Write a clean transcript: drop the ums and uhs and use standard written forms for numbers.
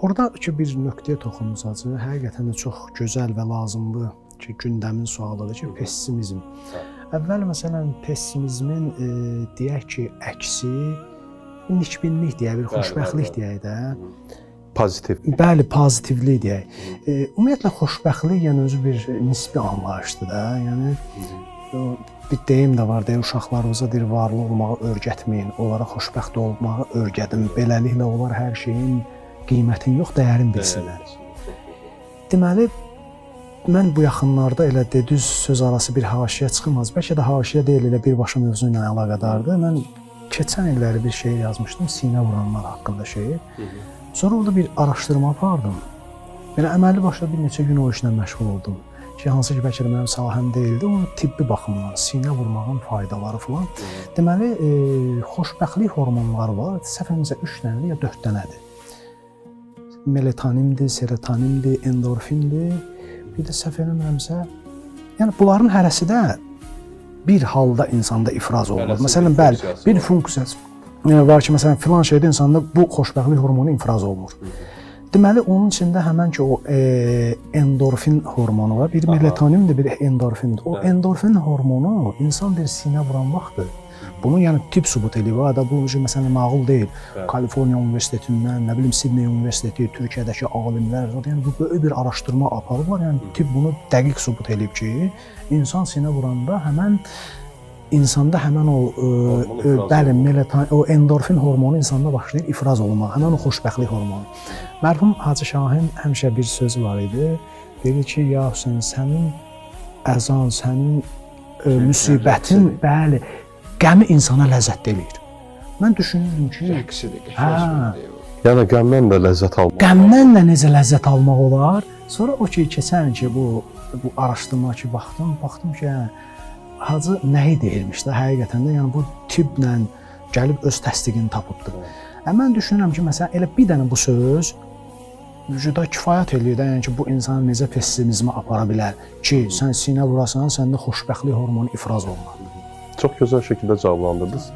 Orada ki bir nöqtəyə toxundunuz hacı. Həqiqətən də çox gözəl və lazımlı ki, gündəmin sualıdır ki, pessimizm. Əvvəl məsələn pessimizmin deyək ki, əksi nikbinlik deyək, bir xoşbəxtlik deyək də. Pozitiv. Bəli, pozitivlik deyək. Ümumiyyətlə xoşbəxtlik yəni özü bir nisbi anlayışdır da. Yəni bir deyim də var, deyir uşaqlarınıza deyir varlı olmağı öyrətməyin, onlara xoşbəxt olmağı öyrədin. Beləliklə onlar hər şeyin qiymətin yox, dəyərin bilsinlər. Deməli, mən bu yaxınlarda elə düz söz arası bir haşiyə çıxılmaz. Bəlkə də haşiyə deyil, elə birbaşa mövzu ilə əlaqədardır. Mən keçən illəri bir şey yazmışdım, sinə vuranlar haqqında şeir. Sonra orada bir araşdırma apardım. Belə əməlli başda bir neçə gün o işlə məşğul oldum. Ki, hansı ki, bəlkə də mənim sahəm deyildi, o tibbi baxımdan, sinə vurmağın faydaları filan. Deməli, xoşbəxtlik hormonları var, səhvimizə 3 dənədir ya 4 dənədir. Melatonindir, serotonindir, endorfindir, bir də səhv eləmirəmsə, yəni bunların hərəsi də bir halda insanda ifraz olunur. Məsələn, bəli, bir funksiyası var ki, məsələn, filan şeydə insanda bu xoşbəxtlik hormonu ifraz olunur. Deməli, onun içində həmən ki, o endorfin hormonu var. Bir melatonindir, bir endorfindir. O endorfin hormonu insan bir sinə vuran vaxtdır. Bunu yəni tibb sübut eləyir. O da bu məsələn mağul deyil. Kaliforniya Universitetindən, nə bilim Sidney Universiteti, Türkiyədəki alimlər, yəni bu böyük bir araşdırma aparıblar. Yəni tibb bunu dəqiq sübut eləyib ki, insan sinə vuranda həmən insanda həmən o bəli melatonin, o endorfin hormonu insanda başlayır ifraz olunmağa. Həmən o xoşbəxtlik hormonu. Mərhum Hacı Şahin həmişə bir sözü var idi. Dedi ki, ya Hüseyn, sənin əzan, sənin müsibətin, bəli, qəmi insana ləzzət eləyir. Mən düşünürdüm ki, Yəni qəmdən də ləzzət almaq. Qəmdən də necə ləzzət almaq olar? Sonra o ki, keçən ki, bu araşdırma ki, baxdım ki, Hacı nəyi deyilmiş də həqiqətən də, yəni bu tibblə gəlib öz təsdiqini tapıbdır. Mən düşünürəm ki, məsələn, elə bir dənə bu söz vücuda kifayət eləyir də, yəni ki, bu insanı necə pessimizmə apara bilər ki, sən sinə vurasan, səndə xoşbəxtlik hormonu ifraz olmalıdır. Çox gözəl şəkildə cavablandırdınız.